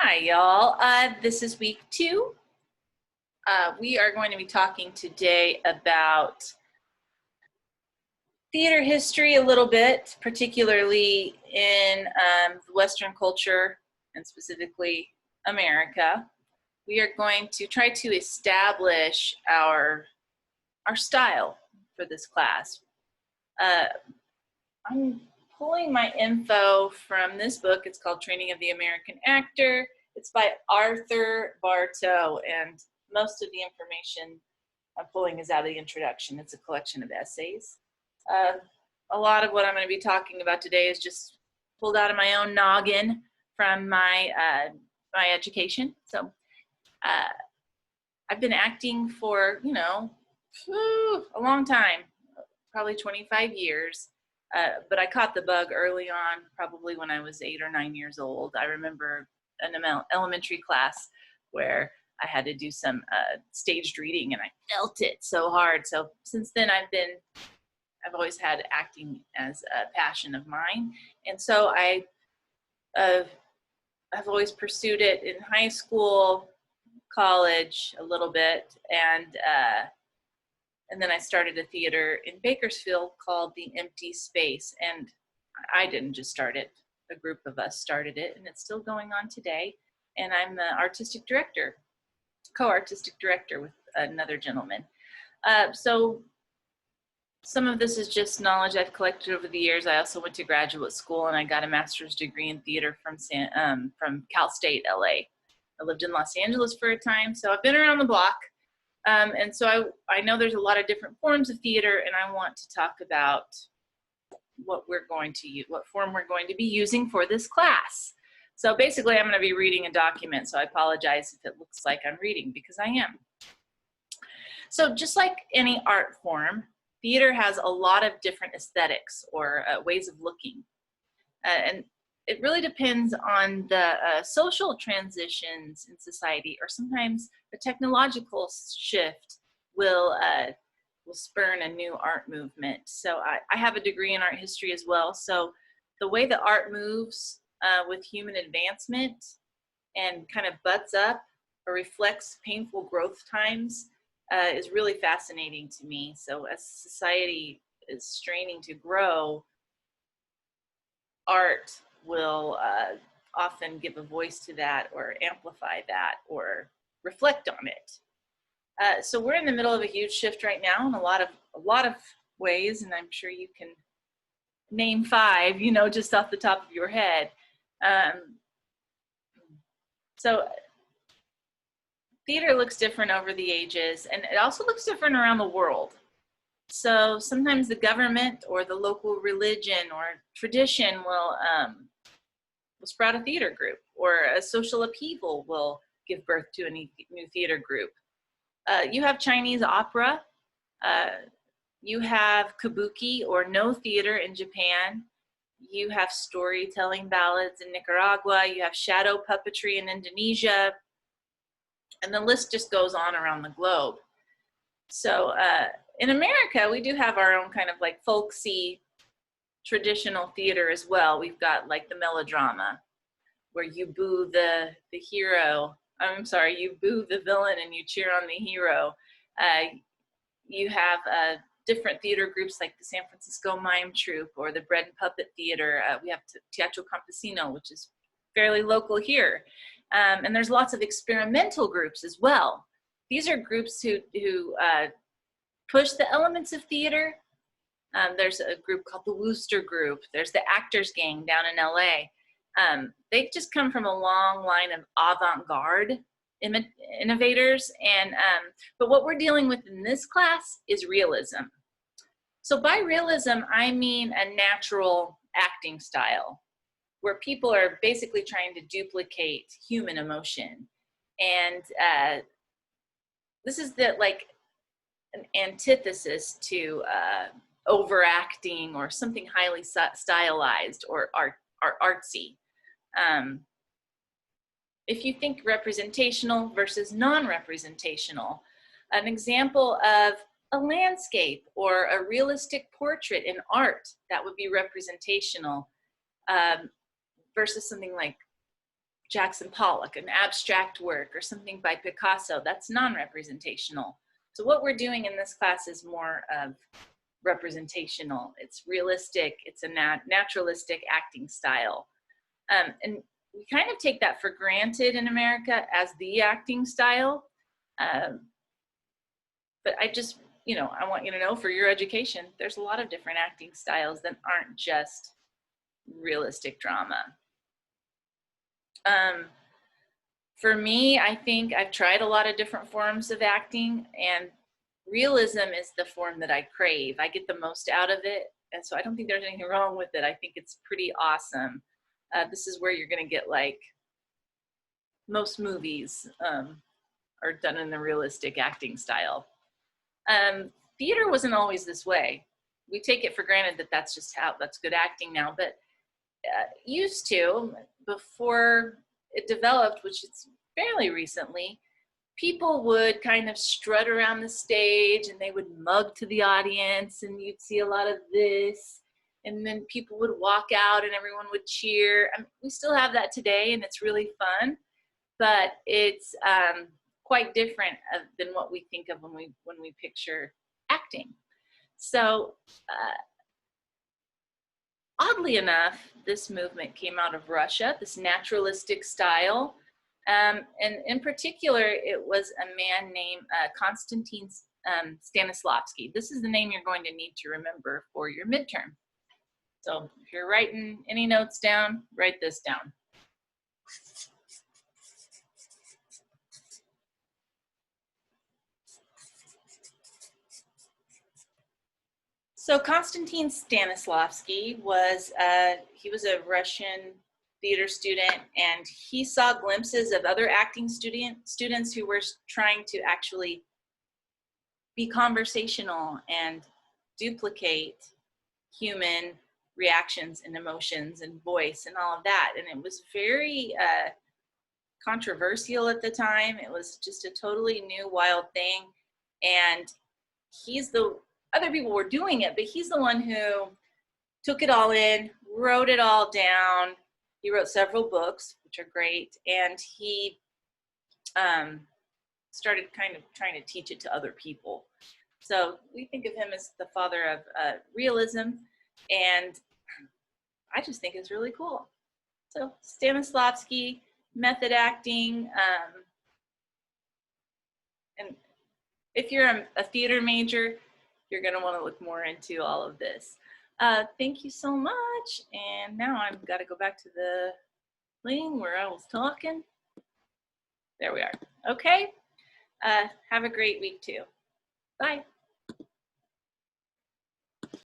Hi, y'all. This is week 2. We are going to be talking today about theater history a little bit, particularly in Western culture and specifically America. We are going to try to establish our style for this class. I'm pulling my info from this book. It's called Training of the American Actor. It's by Arthur Bartow, and most of the information I'm pulling is out of the introduction. It's a collection of essays. A lot of what I'm going to be talking about today is just pulled out of my own noggin from my my education. So I've been acting for, a long time, probably 25 years. But I caught the bug early on, probably when I was 8 or 9 years old. I remember an elementary class where I had to do some staged reading, and I felt it so hard. So since then, I've always had acting as a passion of mine, and so I've always pursued it in high school, college, a little bit, and then I started a theater in Bakersfield called The Empty Space. And I didn't just start it. A group of us started it, and it's still going on today. And I'm the artistic director, co-artistic director with another gentleman. So some of this is just knowledge I've collected over the years. I also went to graduate school, and I got a master's degree in theater from Cal State, LA. I lived in Los Angeles for a time, so I've been around the block. And so I know there's a lot of different forms of theater, and I want to talk about what form we're going to be using for this class. So basically, I'm going to be reading a document, so I apologize if it looks like I'm reading, because I am. So just like any art form, theater has a lot of different aesthetics or ways of looking. And it really depends on the social transitions in society, or sometimes the technological shift will spurn a new art movement. So I have a degree in art history as well. So the way the art moves with human advancement and kind of butts up or reflects painful growth times is really fascinating to me. So as society is straining to grow, art will often give a voice to that, or amplify that, or reflect on it. So we're in the middle of a huge shift right now in a lot of ways, and I'm sure you can name 5, just off the top of your head. So theater looks different over the ages, and it also looks different around the world. So sometimes the government or the local religion or tradition will sprout a theater group, or a social upheaval will give birth to a new theater group. You have Chinese opera. You have kabuki, or no theater, in Japan. You have storytelling ballads in Nicaragua. You have shadow puppetry in Indonesia. And the list just goes on around the globe. So in America, we do have our own kind of like folksy traditional theater as well. We've got like the melodrama, where you boo the hero. I'm sorry, you boo the villain and you cheer on the hero. You have different theater groups like the San Francisco Mime Troupe or the Bread and Puppet Theater. We have Teatro Campesino, which is fairly local here. And there's lots of experimental groups as well. These are groups who push the elements of theater. There's a group called the Wooster Group. There's the Actors Gang down in LA. They just come from a long line of avant-garde innovators. But what we're dealing with in this class is realism. So by realism, I mean a natural acting style, where people are basically trying to duplicate human emotion. And this is like an antithesis to overacting or something highly stylized or artsy. If you think representational versus non-representational, an example of a landscape or a realistic portrait in art, that would be representational, versus something like Jackson Pollock, an abstract work, or something by Picasso, that's non-representational. So what we're doing in this class is more of representational. It's realistic. It's a naturalistic acting style. And we kind of take that for granted in America as the acting style. But I just, you know, I want you to know for your education, there's a lot of different acting styles that aren't just realistic drama. For me, I think I've tried a lot of different forms of acting, and realism is the form that I crave. I get the most out of it, and so I don't think there's anything wrong with it. I think it's pretty awesome. This is where you're gonna get, like, most movies are done in the realistic acting style. Theater wasn't always this way. We take it for granted that that's just how, that's good acting now, but used to, before it developed, which it's fairly recently, people would kind of strut around the stage and they would mug to the audience, and you'd see a lot of this, and then people would walk out and everyone would cheer. I mean, we still have that today, and it's really fun, but it's quite different than what we think of when we picture acting. So oddly enough, this movement came out of Russia, this naturalistic style. And in particular, it was a man named Konstantin Stanislavski. This is the name you're going to need to remember for your midterm. So if you're writing any notes down, write this down. So Konstantin Stanislavski was a Russian theater student, and he saw glimpses of other acting students who were trying to actually be conversational and duplicate human reactions and emotions and voice and all of that. And it was very controversial at the time. It was just a totally new, wild thing. And other people were doing it, but he's the one who took it all in, wrote it all down. He wrote several books, which are great, and he started kind of trying to teach it to other people. So we think of him as the father of realism, and I just think it's really cool. So Stanislavski, method acting, and if you're a theater major, you're going to want to look more into all of this. Thank you so much. And now I've got to go back to the thing where I was talking. There we are. Okay. Have a great week too. Bye.